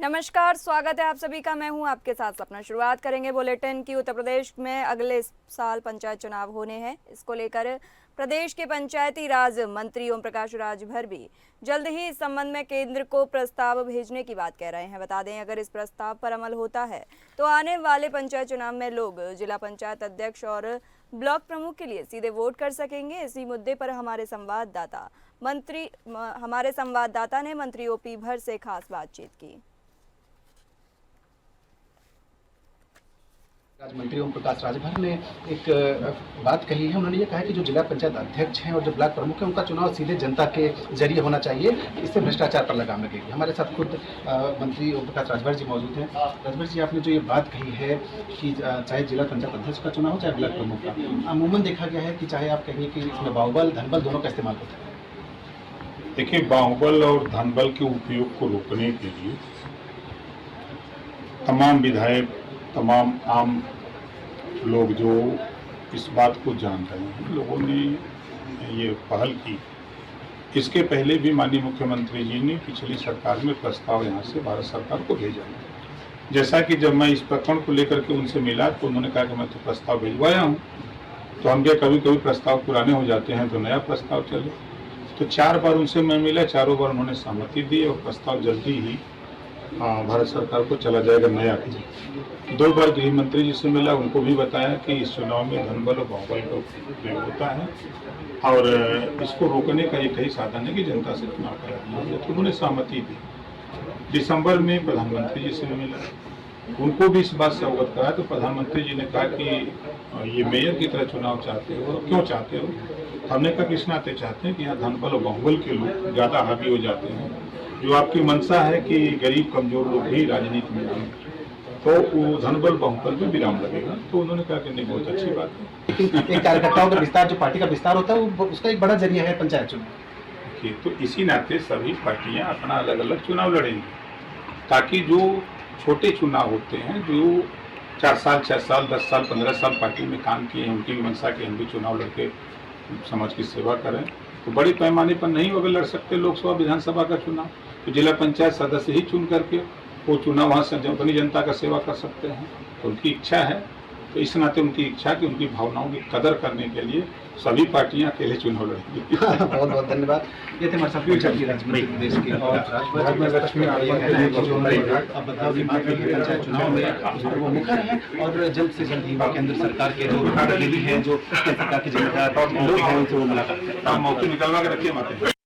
नमस्कार, स्वागत है आप सभी का। मैं हूं आपके साथ सपना। शुरुआत करेंगे बुलेटिन की। उत्तर प्रदेश में अगले साल पंचायत चुनाव होने हैं। इसको लेकर प्रदेश के पंचायती राज मंत्री ओम प्रकाश राजभर भी जल्द ही इस संबंध में केंद्र को प्रस्ताव भेजने की बात कह रहे हैं। बता दें, अगर इस प्रस्ताव पर अमल होता है तो आने वाले पंचायत चुनाव में लोग जिला पंचायत अध्यक्ष और ब्लॉक प्रमुख के लिए सीधे वोट कर सकेंगे। इसी मुद्दे पर हमारे संवाददाता ने मंत्री ओपी भर से खास बातचीत की। राज्य मंत्री ओम प्रकाश राजभर ने एक बात कही है। उन्होंने ये कहा कि जो जिला पंचायत अध्यक्ष हैं और जो ब्लॉक प्रमुख हैं उनका चुनाव सीधे जनता के जरिए होना चाहिए, इससे भ्रष्टाचार पर लगाम लगेगी। हमारे साथ खुद मंत्री ओम प्रकाश राजभर जी मौजूद हैं। राजभर जी, आपने जो ये बात कही है कि चाहे जिला पंचायत अध्यक्ष का चुनाव हो चाहे ब्लॉक प्रमुख का, अमूमन देखा गया है कि चाहे आप कहिए कि इसमें बाहुबल धनबल दोनों का इस्तेमाल होता है। देखिए, बाहुबल और धनबल के उपयोग को रोकने के लिए तमाम विधायक, तमाम आम लोग जो इस बात को जान रहे हैं, लोगों ने ये पहल की। इसके पहले भी माननीय मुख्यमंत्री जी ने पिछली सरकार में प्रस्ताव यहाँ से भारत सरकार को भेजा। जैसा कि जब मैं इस प्रकरण को लेकर के उनसे मिला तो उन्होंने कहा कि मैं तो प्रस्ताव भिजवाया हूँ। तो हम क्या, कभी कभी प्रस्ताव पुराने हो जाते हैं तो नया प्रस्ताव चले। तो 4 बार उनसे मैं मिला, चारों बार उन्होंने सहमति दी और प्रस्ताव जल्दी ही भारत सरकार को चला जाएगा नया। 2 बार गृह मंत्री जी से मिला, उनको भी बताया कि इस चुनाव में धनबल और बाहुबल का उपयोग होता है और इसको रोकने का एक ही साधन है कि जनता से चुनाव करा दिया। तो उन्होंने सहमति दी। दिसंबर में प्रधानमंत्री जी से मिला, उनको भी इस बात से अवगत कराया। तो प्रधानमंत्री जी ने कहा कि ये मेयर की तरह चुनाव चाहते हो, क्यों चाहते हो? हमने कहा कि इस नाते चाहते हैं कि यहाँ धनबल और बाहुबल के लोग ज़्यादा हावी हो जाते हैं। जो आपकी मंशा है कि गरीब कमजोर लोग भी राजनीति में आए, तो वो धनबल बाहुबल में विराम लगेगा। तो उन्होंने कहा कि नहीं, बहुत अच्छी बात है। लेकिन एक कार्यकर्ताओं का विस्तार, जो पार्टी का विस्तार होता है, वो उसका एक बड़ा जरिया है पंचायत चुनाव। तो इसी नाते सभी पार्टियां अपना अलग अलग चुनाव लड़ेंगी, ताकि जो छोटे चुनाव होते हैं, जो 4 साल 6 साल 10 साल 15 साल पार्टी में काम किए हैं, उनकी भी मंशा के हम भी चुनाव लड़के समाज की सेवा करें। तो बड़े पैमाने पर नहीं अगर लड़ सकते लोकसभा विधानसभा का चुनाव, तो जिला पंचायत सदस्य ही चुन करके वो चुनाव वहाँ से अपनी जनता का सेवा कर सकते हैं। तो उनकी इच्छा है, तो इस नाते उनकी इच्छा की, उनकी भावनाओं की कदर करने के लिए सभी पार्टियां अकेले चुनाव लड़ेंगी। बहुत बहुत धन्यवाद। ये थे हमारे साथ राज्य प्रदेश के और लक्ष्मी अब बदलाव की बात करेंगे। पंचायत चुनाव में वो मुखर है और जल्द से जल्द ही केंद्र सरकार के जो प्रतिनिधि हैं, जो सरकार के जिम्मेदार लोग हैं, उनसे वो मुलाकात करें। मौके निकलवा के रखिए माते।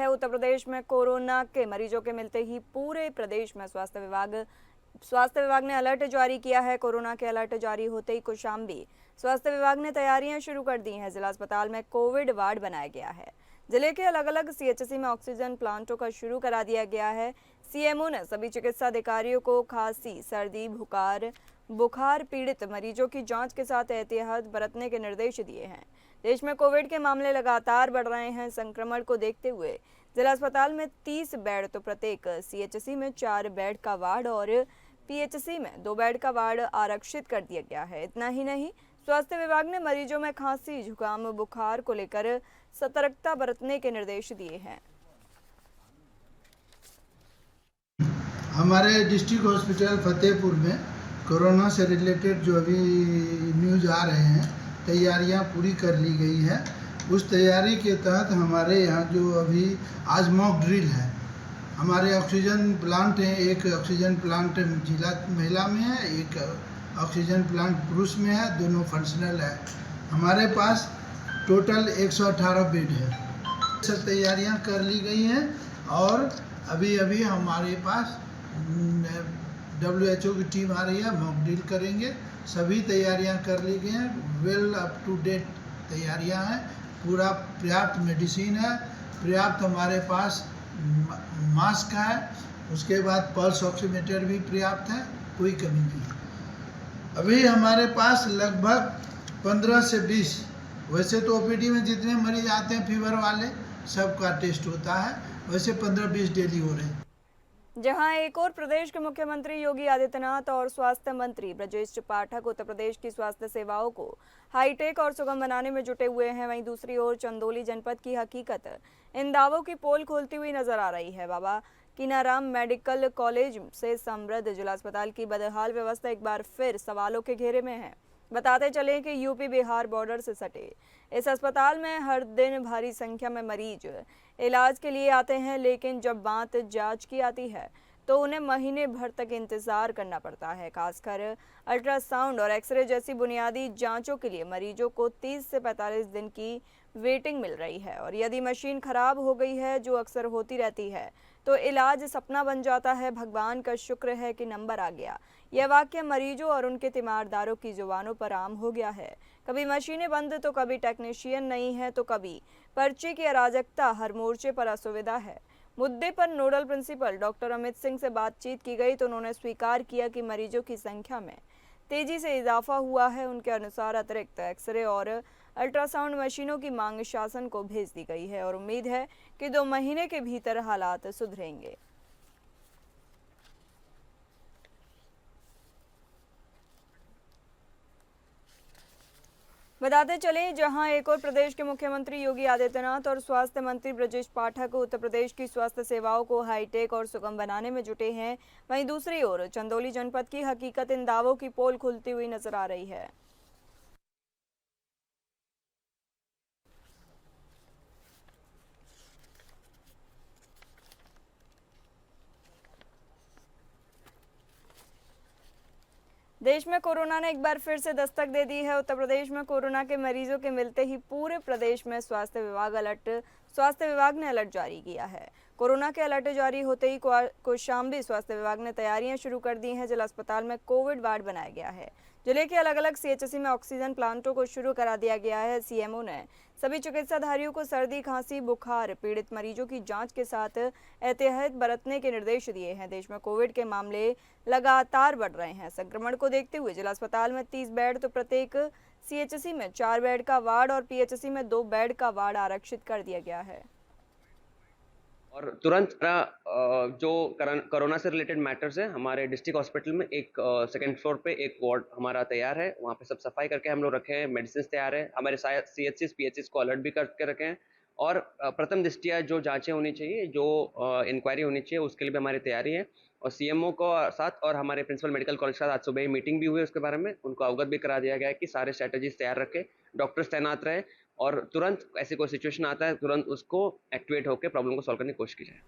उत्तर प्रदेश में कोरोना के मरीजों के मिलते ही पूरे प्रदेश में स्वास्थ्य विभाग ने अलर्ट जारी किया है। कोरोना के अलर्ट जारी होते ही कौशाम्बी स्वास्थ्य विभाग ने तैयारियां शुरू कर दी हैं। जिला अस्पताल में कोविड वार्ड बनाया गया है। जिले के अलग अलग सीएचसी में ऑक्सीजन प्लांटों का शुरू करा दिया गया है। सीएमओ ने सभी चिकित्सा अधिकारियों को खांसी, सर्दी, बुखार पीड़ित मरीजों की जांच के साथ एहतियात बरतने के निर्देश दिए हैं। देश में कोविड के मामले लगातार बढ़ रहे हैं। संक्रमण को देखते हुए जिला अस्पताल में 30 बेड तो प्रत्येक सीएचसी में 4 बेड का वार्ड और पीएचसी में 2 बेड का वार्ड आरक्षित कर दिया गया है। इतना ही नहीं, स्वास्थ्य विभाग ने मरीजों में खांसी, जुकाम, बुखार को लेकर सतर्कता बरतने के निर्देश दिए हैं। हमारे डिस्ट्रिक्ट हॉस्पिटल फतेहपुर में कोरोना से रिलेटेड जो अभी न्यूज आ रहे हैं, तैयारियां पूरी कर ली गई है। उस तैयारी के तहत हमारे यहाँ जो अभी आज मॉक ड्रिल है, हमारे ऑक्सीजन प्लांट हैं। एक ऑक्सीजन प्लांट जिला महिला में है, एक ऑक्सीजन प्लांट पुरुष में है, दोनों फंक्शनल है। हमारे पास टोटल 118 बेड है। सब तैयारियां कर ली गई हैं और अभी हमारे पास WHO की टीम आ रही है, मॉक ड्रिल करेंगे। सभी तैयारियां कर ली गई हैं, वेल अप टू डेट तैयारियां हैं। पूरा पर्याप्त मेडिसिन है, पर्याप्त हमारे पास मास्क है, उसके बाद पल्स ऑक्सीमीटर भी पर्याप्त है, कोई कमी नहीं। अभी हमारे पास लगभग 15 से 20, वैसे तो ओपीडी में जितने मरीज आते हैं फीवर वाले सबका टेस्ट होता है, वैसे 15-20 डेली हो रहे हैं। जहां एक और प्रदेश के मुख्यमंत्री योगी आदित्यनाथ और स्वास्थ्य मंत्री ब्रजेश पाठक उत्तर प्रदेश की स्वास्थ्य सेवाओं को हाईटेक और सुगम बनाने में जुटे हुए हैं, वहीं दूसरी ओर चंदौली जनपद की हकीकत इन दावों की पोल खोलती हुई नजर आ रही है। बाबा कीनाराम मेडिकल कॉलेज से समृद्ध जिला अस्पताल की बदहाल व्यवस्था एक बार फिर सवालों के घेरे में है। बताते चले कि यूपी बिहार बॉर्डर से सटे इस अस्पताल में हर दिन भारी संख्या में मरीज इलाज के लिए आते हैं, लेकिन जब बात जांच की आती है तो उन्हें महीने भर तक इंतजार करना पड़ता है। खासकर अल्ट्रासाउंड और एक्सरे जैसी बुनियादी जांचों के लिए मरीजों को 30 से 45 दिन की वेटिंग मिल रही है, और यदि मशीन खराब हो गई है, जो अक्सर होती रहती है, तो इलाज सपना बन जाता है। भगवान का शुक्र है कि नंबर आ गया। यह वाक्य मरीजों और उनके तीमारदारों की जुबानों पर आम हो गया है। कभी मशीनें बंद तो कभी टेक्नीशियन नहीं है, तो कभी पर्ची की अराजकता, हर मोर्चे पर असुविधा है। मुद्दे पर nodal principal doctor Amit Singh से बातचीत की गई तो उन्होंने स्वीकार किया कि मरीजों की संख्या में तेजी से इजाफा हुआ है। उनके अनुसार अतिरिक्त एक्सरे और अल्ट्रासाउंड मशीनों की मांग शासन को भेज दी गई है और उम्मीद है कि 2 महीने के भीतर हालात सुधरेंगे। बताते चले, जहां एक और प्रदेश के मुख्यमंत्री योगी आदित्यनाथ और स्वास्थ्य मंत्री ब्रजेश पाठक उत्तर प्रदेश की स्वास्थ्य सेवाओं को हाईटेक और सुगम बनाने में जुटे हैं, वहीं दूसरी ओर चंदौली जनपद की हकीकत इन दावों की पोल खुलती हुई नजर आ रही है। देश में कोरोना ने एक बार फिर से दस्तक दे दी है। उत्तर प्रदेश में कोरोना के मरीजों के मिलते ही पूरे प्रदेश में स्वास्थ्य विभाग ने अलर्ट जारी किया है। कोरोना के अलर्ट जारी होते ही कौशाम्बी स्वास्थ्य विभाग ने तैयारियां शुरू कर दी हैं। जिला अस्पताल में कोविड वार्ड बनाया गया है। जिले के अलग अलग सीएचसी में ऑक्सीजन प्लांटों को शुरू करा दिया गया है। सीएमओ ने सभी चिकित्साधारियों को सर्दी, खांसी, बुखार पीड़ित मरीजों की जांच के साथ एहतियात बरतने के निर्देश दिए हैं। देश में कोविड के मामले लगातार बढ़ रहे हैं। संक्रमण को देखते हुए जिला अस्पताल में 30 बेड तो प्रत्येक सीएचसी में 4 बेड का वार्ड और पीएचसी में 2 बेड का वार्ड आरक्षित कर दिया गया है। और तुरंत जो कोरोना से रिलेटेड मैटर्स है, हमारे डिस्ट्रिक्ट हॉस्पिटल में एक सेकंड फ्लोर पे एक वार्ड हमारा तैयार है। वहाँ पे सब सफाई करके हम लोग रखे हैं, मेडिसिन तैयार है। हमारे सीएचसीज पीएचसीज को अलर्ट भी करके रखे हैं, और प्रथम दृष्टिया जो जांचें होनी चाहिए, जो इंक्वायरी होनी चाहिए, उसके लिए भी हमारी तैयारी है। और सीएमओ को साथ और हमारे प्रिंसिपल मेडिकल कॉलेज के साथ आज सुबह मीटिंग भी हुई, उसके बारे में उनको अवगत भी करा दिया गया है कि सारे स्ट्रैटेजीज तैयार रखें, डॉक्टर्स तैनात रहे, और तुरंत ऐसे कोई सिचुएशन आता है तुरंत उसको एक्टिवेट होकर प्रॉब्लम को सॉल्व करने की कोशिश की जाए।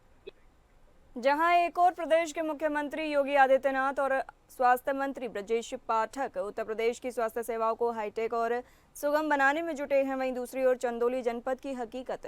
जहां एक और प्रदेश के मुख्यमंत्री योगी आदित्यनाथ और स्वास्थ्य मंत्री ब्रजेश पाठक उत्तर प्रदेश की स्वास्थ्य सेवाओं को हाईटेक और सुगम बनाने में जुटे हैं, वहीं दूसरी ओर चंदौली जनपद की हकीकत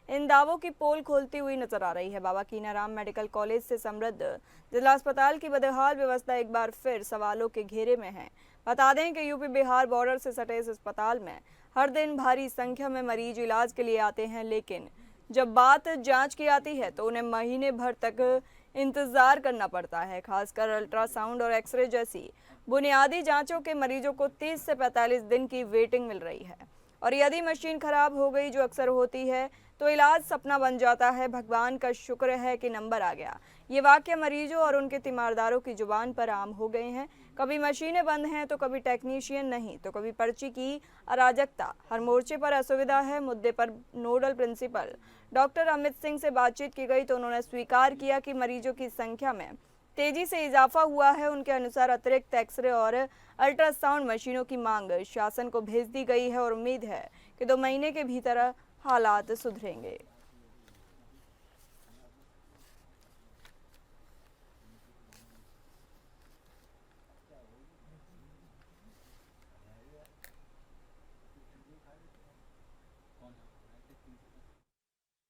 इन दावों की पोल खोलती हुई नजर आ रही है। बाबा कीनाराम मेडिकल कॉलेज से समृद्ध जिला अस्पताल की बदहाल व्यवस्था एक बार फिर सवालों के घेरे में है। बता दें कि यूपी बिहार बॉर्डर से सटे इस अस्पताल में हर दिन भारी संख्या में मरीज इलाज के लिए आते हैं, लेकिन जब बात जांच की आती है तो उन्हें महीने भर तक इंतजार करना पड़ता है। खासकर अल्ट्रासाउंड और एक्सरे जैसी बुनियादी जांचों के मरीजों को 30 से 45 दिन की वेटिंग मिल रही है, और यदि मशीन खराब हो गई, जो अक्सर होती है, तो इलाज सपना बन जाता है। भगवान का शुक्र है कि नंबर आ गया। ये वाक्य मरीजों और उनके तीमारदारों की जुबान पर आम हो गए हैं। कभी मशीनें बंद हैं तो कभी टेक्नीशियन नहीं, तो कभी पर्ची की अराजकता, हर मोर्चे पर असुविधा है। मुद्दे पर nodal principal doctor Amit Singh से बातचीत की गई तो उन्होंने स्वीकार किया कि मरीजों की संख्या में तेजी से इजाफा हुआ है। उनके अनुसार अतिरिक्त एक्सरे और अल्ट्रासाउंड मशीनों की मांग शासन को भेज दी गई है और उम्मीद है कि 2 महीने के भीतर हालात सुधरेंगे।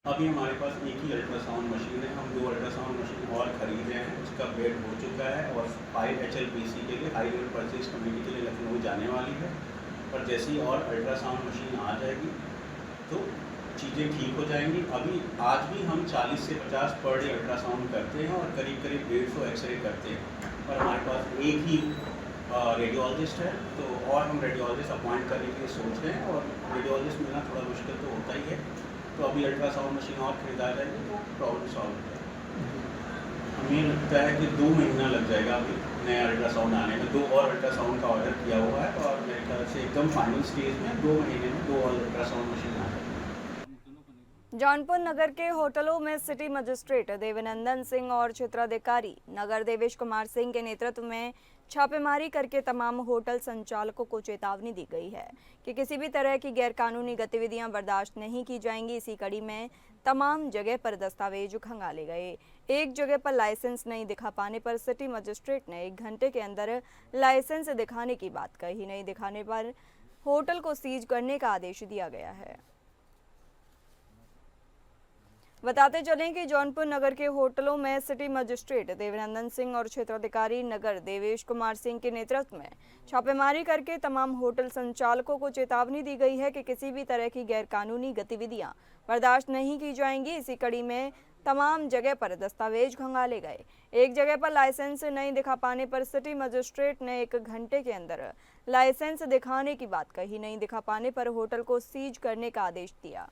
अभी हमारे पास एक ही अल्ट्रासाउंड मशीन है। हम 2 अल्ट्रासाउंड मशीन और खरीद रहे हैं, उसका बेड हो चुका है और 5 HLPC के लिए हाई लेवल परचेज कमेटी के लिए लखनऊ जाने वाली है। और जैसे ही और अल्ट्रासाउंड मशीन आ जाएगी तो चीज़ें ठीक हो जाएंगी। अभी आज भी हम 40 से 50 पर डे अल्ट्रासाउंड करते हैं और करीब करीब 150 एक्सरे करते हैं। और हमारे पास एक ही रेडियोलॉजिस्ट है, तो और हम रेडियोलॉजिस्ट अपॉइंट करने के लिए सोच रहे हैं, और रेडियोलॉजिस्ट मिलना थोड़ा मुश्किल तो होता ही है। तो अभी अल्ट्रासाउंड मशीन और खरीदा जाएगी तो प्रॉब्लम सॉल्व हो जाएगी। हमें लगता है कि 2 महीना लग जाएगा अभी नया अल्ट्रासाउंड आने में। 2 और अल्ट्रासाउंड का ऑर्डर किया हुआ है और मेरे ख्याल से एकदम फाइनल स्टेज में 2 महीने में 2 और अल्ट्रासाउंड मशीन आ जाएगी। जौनपुर नगर के होटलों में सिटी मजिस्ट्रेट देवनंदन सिंह और क्षेत्राधिकारी नगर देवेश कुमार सिंह के नेतृत्व में छापेमारी करके तमाम होटल संचालकों को चेतावनी दी गई है कि किसी भी तरह की गैरकानूनी गतिविधियां बर्दाश्त नहीं की जाएंगी। इसी कड़ी में तमाम जगह पर दस्तावेज खंगाले गए। एक जगह पर लाइसेंस नहीं दिखा पाने पर सिटी मजिस्ट्रेट ने 1 घंटे के अंदर लाइसेंस दिखाने की बात कही। नहीं दिखाने पर होटल को सीज करने का आदेश दिया गया है। बताते चलें कि जौनपुर नगर के होटलों में सिटी मजिस्ट्रेट देवनंदन सिंह और क्षेत्राधिकारी नगर देवेश कुमार सिंह के नेतृत्व में छापेमारी करके तमाम होटल संचालकों को चेतावनी दी गई है कि किसी भी तरह की गैरकानूनी गतिविधियां बर्दाश्त नहीं की जाएंगी। इसी कड़ी में तमाम जगह पर दस्तावेज खंगाले गए। एक जगह पर लाइसेंस नहीं दिखा पाने पर सिटी मजिस्ट्रेट ने 1 घंटे के अंदर लाइसेंस दिखाने की बात कही। नहीं दिखा पाने पर होटल को सीज करने का आदेश दिया।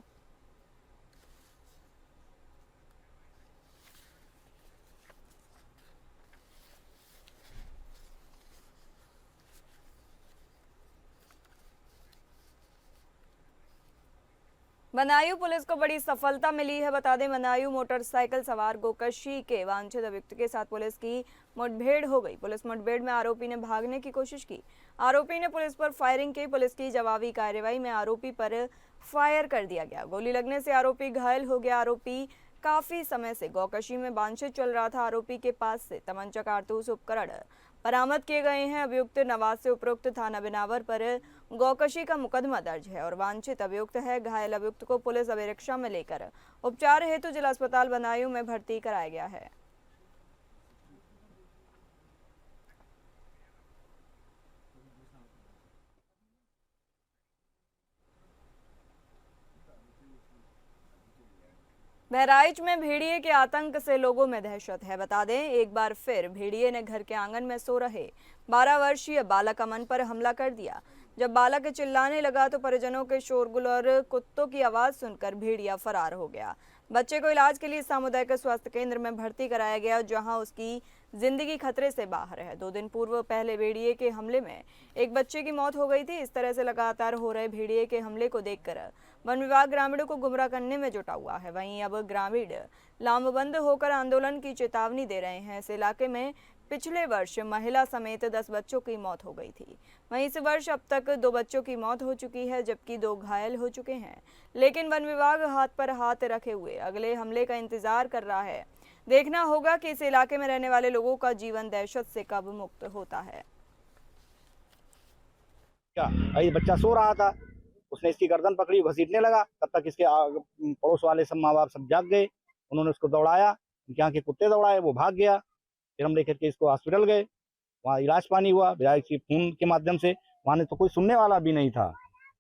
बदायूं पुलिस को बड़ी सफलता मिली है। बता दें, बदायूं मोटरसाइकिल सवार गोकशी के वांछित अभियुक्त के साथ पुलिस की मुठभेड़ हो गई। पुलिस मुठभेड़ में आरोपी ने भागने की कोशिश की। आरोपी ने पुलिस पर फायरिंग की। पुलिस की जवाबी कार्रवाई में आरोपी पर फायर कर दिया गया। गोली लगने से आरोपी घायल हो गया। आरोपी काफी समय से गोकशी में वांछित चल रहा था। आरोपी के पास से तमंचा, कारतूस, उपकरण बरामद किए गए हैं। अभियुक्त नवाज से उपरोक्त थाना बिनावर पर गोकशी का मुकदमा दर्ज है और वांछित अभियुक्त है। घायल अभियुक्त को पुलिस अभिरक्षा में लेकर उपचार हेतु जिला अस्पताल बदायूं में भर्ती कराया गया है। बहराइच में भेड़िए के आतंक से लोगों में दहशत है। बता दें, एक बार फिर भेड़िए ने घर के आंगन में सो रहे 12 वर्षीय बालक अमन पर हमला कर दिया। जब बालक चिल्लाने लगा तो परिजनों के शोरगुल और कुत्तों की आवाज सुनकर भेड़िया फरार हो गया। बच्चे को इलाज के लिए सामुदायिक स्वास्थ्य केंद्र में भर्ती कराया गया, जहां उसकी जिंदगी खतरे से बाहर है। 2 दिन पूर्व पहले भेड़िए के हमले में एक बच्चे की मौत हो गई थी। इस तरह से लगातार हो रहे भेड़िए के हमले को देखकर वन विभाग ग्रामीणों को गुमराह करने में जुटा हुआ है। वहीं अब ग्रामीण लामबंद होकर आंदोलन की चेतावनी दे रहे हैं। इस इलाके में पिछले वर्ष महिला समेत 10 बच्चों की मौत हो गई थी। वहीं इस वर्ष अब तक 2 बच्चों की मौत हो चुकी है, जबकि 2 घायल हो चुके हैं। लेकिन वन विभाग हाथ पर हाथ रखे हुए अगले हमले का इंतजार कर रहा है। देखना होगा कि इस इलाके में रहने वाले लोगों का जीवन दहशत से कब मुक्त होता है। ये बच्चा सो रहा था, उसने इसकी गर्दन पकड़ी, घसीटने लगा। तब तक इसके पड़ोस वाले सब माँ बाप सब जाग गए। उन्होंने उसको दौड़ाया, यहाँ के कुत्ते दौड़ाए, वो भाग गया। फिर हम लेकर के इसको हॉस्पिटल गए, वहाँ इलाज पानी हुआ विधायक की फोन के माध्यम से। वहाँ ने तो कोई सुनने वाला भी नहीं था,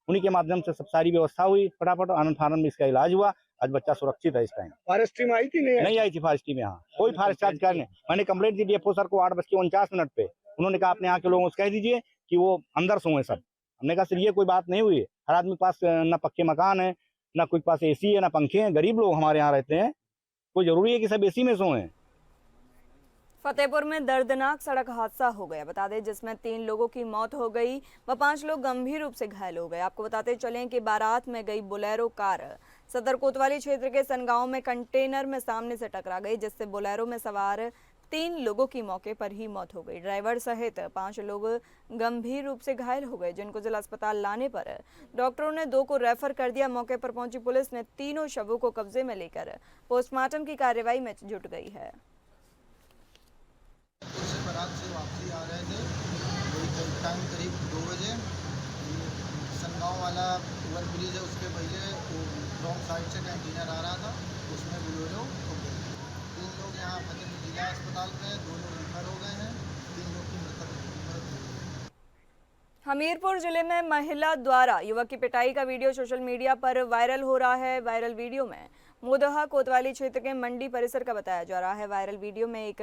उन्हीं के माध्यम से सब सारी व्यवस्था हुई। फटाफट आनंद फानंद में इसका इलाज हुआ। आज बच्चा सुरक्षित है। इस टाइम फॉरेस्ट टीम आई थी? नहीं आई थी फॉरेस्ट टीम यहाँ, कोई फॉरेस्ट अधिकारी नहीं। मैंने कंप्लेंट दी डीएफओ सर को 8:49 पे। उन्होंने कहा अपने यहाँ के लोगों को कह दीजिए कि वो अंदर सोए सब। हमने कहा सर ये कोई बात नहीं हुई। हर आदमी के पास न पक्के मकान है, न कोई पास एसी है, न पंखे हैं। गरीब लोग हमारे यहाँ रहते हैं, कोई जरूरी है कि सब एसी में सोए। फतेहपुर में दर्दनाक सड़क हादसा हो गया। बता दें, जिसमें 3 लोगों की मौत हो गई व 5 लोग गंभीर रूप से घायल हो गए। आपको बताते चलें कि बारात में गई बोलेरो कार सदर कोतवाली क्षेत्र के सनगांव में कंटेनर में सामने से टकरा गई, जिससे बोलेरो में सवार 3 लोगों की मौके पर ही मौत हो गई। ड्राइवर सहित 5 लोग गंभीर रूप से घायल हो गए, जिनको जिला अस्पताल लाने पर डॉक्टरों ने 2 को रेफर कर दिया। मौके पर पहुंची पुलिस ने तीनों शवों को कब्जे में लेकर पोस्टमार्टम की कार्रवाई में जुट गई है। बारात से वापसी आ रहे थे, वही टाइम करीब 2 बजे। सनगांव वाला ओवर ब्रिज है, उसके पहले रॉन्ग साइड से कंटेनर आ रहा था, उसमें बोलेरो ठुक गई। 3 लोग यहाँ फतेहपुर जिला अस्पताल में, 2 लोग रिफर हो गए हैं, 3 लोग की मृत हो गई। हमीरपुर जिले में महिला द्वारा युवक की पिटाई का वीडियो सोशल मीडिया पर वायरल हो रहा है। वायरल वीडियो में मोदहा कोतवाली क्षेत्र के मंडी परिसर का बताया जा रहा है। वायरल वीडियो में एक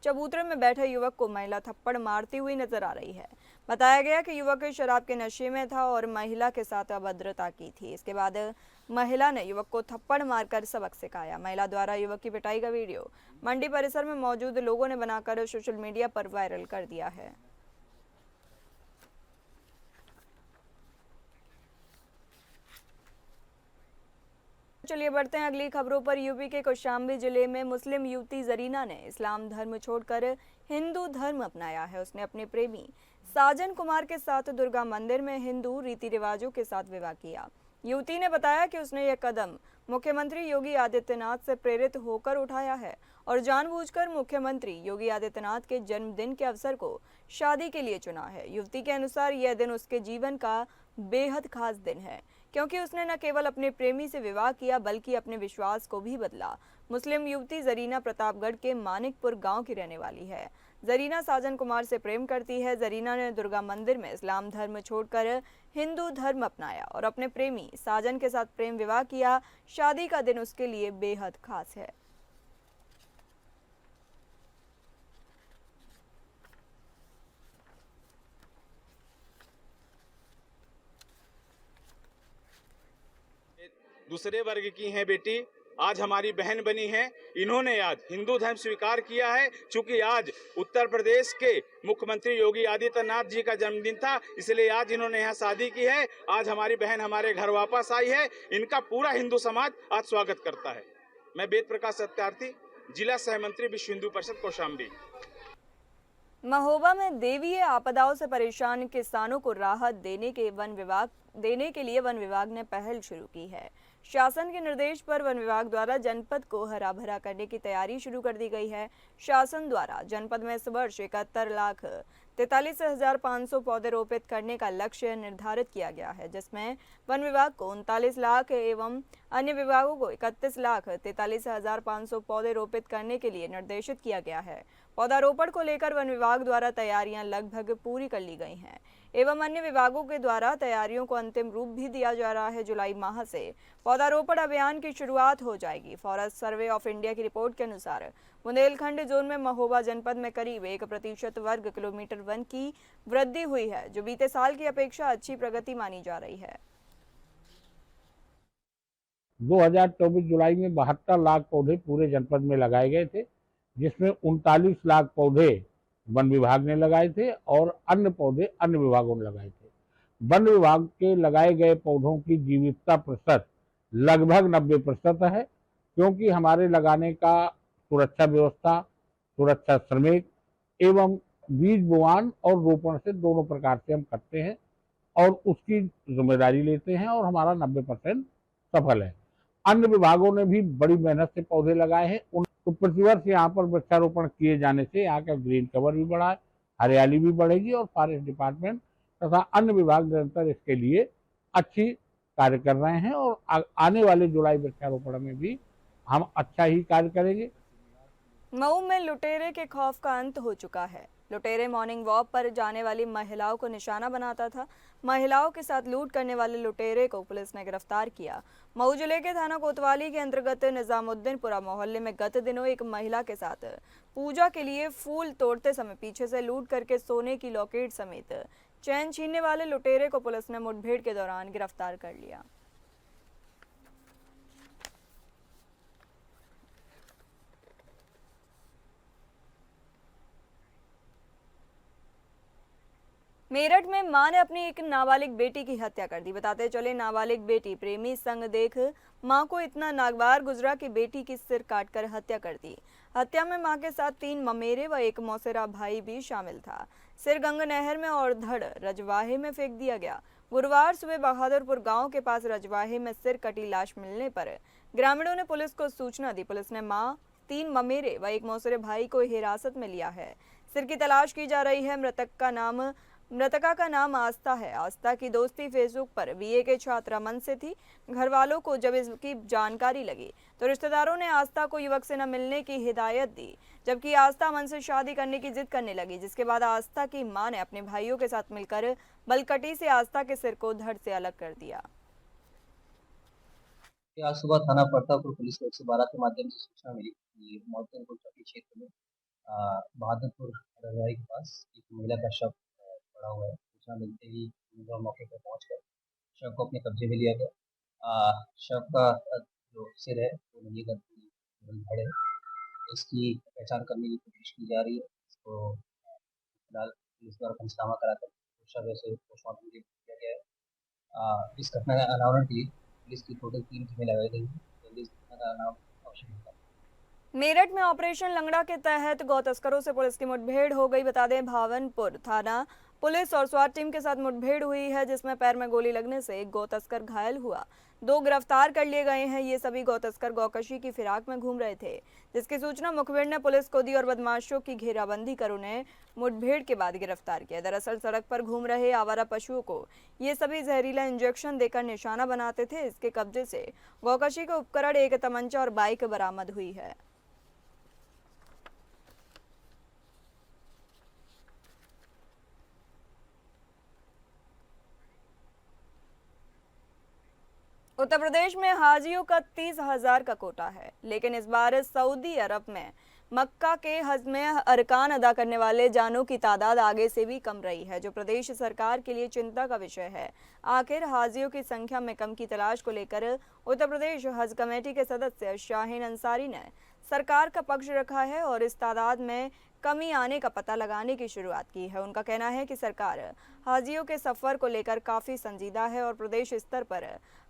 चबूतरे में बैठे युवक को महिला थप्पड़ मारती हुई नजर आ रही है। बताया गया कि युवक शराब के नशे में था और महिला के साथ अभद्रता की थी। इसके बाद महिला ने युवक को थप्पड़ मारकर सबक सिखाया। महिला द्वारा युवक की पिटाई का वीडियो मंडी परिसर में मौजूद लोगों ने बनाकर सोशल मीडिया पर वायरल कर दिया है। चलिए बढ़ते हैं अगली खबरों पर। यूपी के कौशाम्बी जिले में मुस्लिम युवती जरीना ने इस्लाम धर्म छोड़कर हिंदू धर्म अपनाया है। उसने अपने प्रेमी साजन कुमार के साथ दुर्गा मंदिर में हिंदू रीति रिवाजों के साथ विवाह किया। युवती ने बताया कि उसने यह कदम मुख्यमंत्री योगी आदित्यनाथ से प्रेरित होकर उठाया है और जानबूझकर मुख्यमंत्री योगी आदित्यनाथ के जन्मदिन के अवसर को शादी के लिए चुना है। युवती के अनुसार यह दिन उसके जीवन का बेहद खास दिन है, क्योंकि उसने न केवल अपने प्रेमी से विवाह किया बल्कि अपने विश्वास को भी बदला। मुस्लिम युवती जरीना प्रतापगढ़ के मानिकपुर गांव की रहने वाली है। जरीना साजन कुमार से प्रेम करती है। जरीना ने दुर्गा मंदिर में इस्लाम धर्म छोड़कर हिंदू धर्म अपनाया और अपने प्रेमी साजन के साथ प्रेम विवाह किया। शादी का दिन उसके लिए बेहद खास है। दूसरे वर्ग की हैं बेटी, आज हमारी बहन बनी है। इन्होंने आज हिंदू धर्म स्वीकार किया है। चूंकि आज उत्तर प्रदेश के मुख्यमंत्री योगी आदित्यनाथ जी का जन्मदिन था, इसलिए आज इन्होंने यहाँ शादी की है। आज हमारी बहन हमारे घर वापस आई है। इनका पूरा हिंदू समाज आज स्वागत करता है। मैं वेद प्रकाश सत्यार्थी, जिला सहमंत्री विश्व हिंदू परिषद कौशाम्बी। महोबा में देवीय आपदाओं से परेशान किसानों को राहत देने के लिए वन विभाग ने पहल शुरू की है। शासन के निर्देश पर वन विभाग द्वारा जनपद को हरा भरा करने की तैयारी शुरू कर दी गई है। शासन द्वारा जनपद में इस वर्ष 71,43,500 पौधे रोपित करने का लक्ष्य निर्धारित किया गया है, जिसमें वन विभाग को 39 लाख एवं अन्य विभागों को 31,43,500 पौधे रोपित करने के लिए निर्देशित किया गया है। पौधारोपण को लेकर वन विभाग द्वारा तैयारियां लगभग पूरी कर ली गई हैं एवं अन्य विभागों के द्वारा तैयारियों को अंतिम रूप भी दिया जा रहा है। जुलाई माह से पौधारोपण अभियान की शुरुआत हो जाएगी। फॉरेस्ट सर्वे ऑफ इंडिया की रिपोर्ट के अनुसार बुंदेलखंड जोन में महोबा जनपद में करीब 1% वर्ग किलोमीटर वन की वृद्धि हुई है, जो बीते साल की अपेक्षा अच्छी प्रगति मानी जा रही है। 2024 जुलाई में 72 लाख पौधे पूरे जनपद में लगाए गए थे, जिसमें 39 लाख पौधे वन विभाग ने लगाए थे और अन्य पौधे अन्य विभागों ने लगाए थे। वन विभाग के लगाए गए पौधों की जीवितता प्रतिशत लगभग 90% है, क्योंकि हमारे लगाने का सुरक्षा व्यवस्था, सुरक्षा श्रमिक एवं बीज बुआन और रोपण से दोनों प्रकार से हम करते हैं और उसकी जिम्मेदारी लेते हैं और हमारा 90% सफल है। अन्य विभागों ने भी बड़ी मेहनत से पौधे लगाए हैं। तो प्रतिवर्ष यहाँ पर वृक्षारोपण किए जाने से यहाँ का ग्रीन कवर भी बढ़ा है, हरियाली भी बढ़ेगी और फॉरेस्ट डिपार्टमेंट तथा अन्य विभाग निरंतर इसके लिए अच्छी कार्य कर रहे हैं और आने वाले जुलाई वृक्षारोपण में भी हम अच्छा ही कार्य करेंगे। मऊ में लुटेरे के खौफ का अंत हो चुका है। लुटेरे मॉर्निंग वॉक पर जाने वाली महिलाओं को निशाना बनाता था। महिलाओं के साथ लूट करने वाले लुटेरे को पुलिस ने गिरफ्तार किया। मऊ जिले के थाना कोतवाली के अंतर्गत निजामुद्दीनपुरा मोहल्ले में गत दिनों एक महिला के साथ पूजा के लिए फूल तोड़ते समय पीछे से लूट करके सोने की लॉकेट समेत चैन छीनने वाले लुटेरे को पुलिस ने मुठभेड़ के दौरान गिरफ्तार कर लिया। मेरठ में मां ने अपनी एक नाबालिग बेटी की हत्या कर दी। बताते चले नाबालिग बेटी प्रेमी संग देख मां को इतना नागवार गुजरा कि बेटी की सिर काटकर हत्या कर दी। हत्या में मां के साथ 3 ममेरे व एक मौसेरा भाई भी शामिल था। सिर गंग नहर में और धड़ रजवाहे में फेंक दिया गया। गुरुवार सुबह बहादुरपुर गांव के पास रजवाहे में सिर कटी लाश मिलने पर ग्रामीणों ने पुलिस को सूचना दी। पुलिस ने मां, 3 ममेरे व एक मौसेरे भाई को हिरासत में लिया है। सिर की तलाश की जा रही है। मृतका का नाम आस्था है। आस्था की दोस्ती फेसबुक पर बीए के छात्र अमन से थी। घर वालों को जब इसकी जानकारी लगी तो रिश्तेदारों ने आस्था को युवक से न मिलने की हिदायत दी, जबकि आस्था अमन से शादी करने की जिद करने लगी, जिसके बाद आस्था की मां ने अपने भाइयों के साथ मिलकर बलकटी से आस्था के सिर को धड़ से अलग कर दिया। आज सुबह थाना प्रतापपुर पुलिस को 112 के माध्यम से सूचना मिली कि मोहम्मदपुर चौकी क्षेत्र में बहादुरपुर रजवाड़ी के पास एक महिला का शव पड़ा हुआ है। सूचना मिलते ही हम लोग मौके पर पहुंचकर शव को अपने कब्जे में लिया गया। शव का जो सिर है वो नहीं धड़ है, इसकी पहचान करने की कोशिश की जा रही है। इसको फिलहाल पुलिस द्वारा पंचनामा कराकर शव से पोस्टमार्टम के लिए किया गया है। इस घटना का अनावरण के लिए पुलिस की टोटल 3 टीमें लगाई गई हैं। जल्दी इस घटना का अनावरण अवश्य होगा। मेरठ में ऑपरेशन लंगड़ा के तहत गौ तस्करों से पुलिस की मुठभेड़ हो गई। बता दें, भावनपुर थाना पुलिस और स्वाट टीम के साथ मुठभेड़ हुई है, जिसमें पैर में गोली लगने से एक गौ तस्कर घायल हुआ। 2 गिरफ्तार कर लिए गए हैं। ये सभी गौ तस्कर गौकशी की फिराक में घूम रहे थे, जिसकी सूचना मुखबिर ने पुलिस को दी और बदमाशों की घेराबंदी कर उन्हें मुठभेड़ के बाद गिरफ्तार किया। दरअसल सड़क पर घूम रहे आवारा पशुओं को ये सभी जहरीला इंजेक्शन देकर निशाना बनाते थे। इसके कब्जे से गौकशी का उपकरण, एक तमंचा और बाइक बरामद हुई है। उत्तर प्रदेश में हाजियों का 30,000 का कोटा है, लेकिन इस बार सऊदी अरब में मक्का के हज में अरकान अदा करने वाले जानों की तादाद आगे से भी कम रही है, जो प्रदेश सरकार के लिए चिंता का विषय है। आखिर हाजियों की संख्या में कम की तलाश को लेकर उत्तर प्रदेश हज कमेटी के सदस्य शाहीन अंसारी ने सरकार का पक्ष रखा है और इस तादाद में कमी आने का पता लगाने की शुरुआत की है। उनका कहना है कि सरकार हाजियों के सफर को लेकर काफी संजीदा है और प्रदेश स्तर पर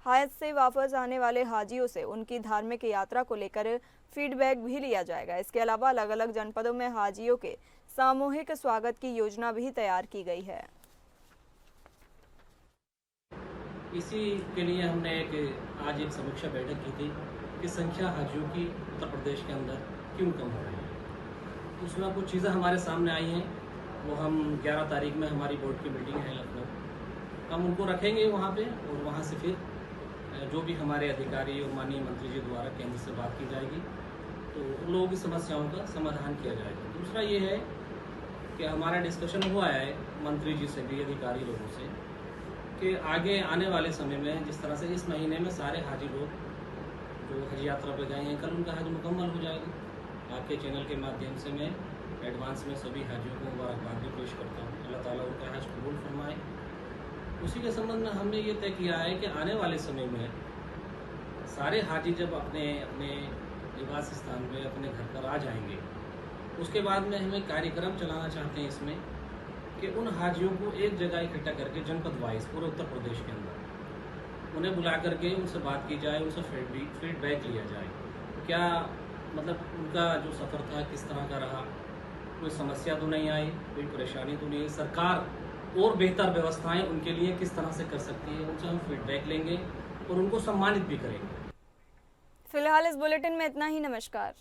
हज से वापस आने वाले हाजियों से उनकी धार्मिक यात्रा को लेकर फीडबैक भी लिया जाएगा। इसके अलावा अलग अलग जनपदों में हाजियों के सामूहिक स्वागत की योजना भी तैयार की गई है। इसी के लिए हमने आज एक समीक्षा बैठक की थी कि संख्या हाजियों की उत्तर प्रदेश के अंदर क्यों कम हो रही है। उसमें कुछ चीज़ें हमारे सामने आई हैं, वो हम 11 तारीख में हमारी बोर्ड की मीटिंग है लखनऊ, हम उनको रखेंगे वहाँ पे और वहाँ से फिर जो भी हमारे अधिकारी और माननीय मंत्री जी द्वारा केंद्र से बात की जाएगी तो उन लोगों की समस्याओं का समाधान किया जाएगा। दूसरा ये है कि हमारा डिस्कशन हुआ है मंत्री जी से भी, अधिकारी लोगों से, कि आगे आने वाले समय में जिस तरह से इस महीने में सारे हाजी लोग जो हज यात्रा पर गए हैं, कल उनका हज मुकम्मल हो जाएगा। आपके चैनल के माध्यम से मैं एडवांस में सभी हाजियों को मुबारकबाद भी पेश करता हूँ। अल्लाह ताला उनका हज कबूल फरमाए। उसी के संबंध में हमने ये तय किया है कि आने वाले समय में सारे हाजी जब अपने अपने निवास स्थान पे अपने घर पर आ जाएंगे, उसके बाद में हमें कार्यक्रम चलाना चाहते हैं इसमें कि उन हाजियों को एक जगह इकट्ठा करके जनपद वाइज पूरे उत्तर प्रदेश के अंदर उन्हें बुला करके उनसे बात की जाए, उनसे फीडबैक लिया जाए। क्या मतलब उनका जो सफ़र था किस तरह का रहा, कोई समस्या तो नहीं आई, कोई परेशानी तो नहीं आई, सरकार और बेहतर व्यवस्थाएं उनके लिए किस तरह से कर सकती है, उनसे हम फीडबैक लेंगे और उनको सम्मानित भी करेंगे। फिलहाल इस बुलेटिन में इतना ही। नमस्कार।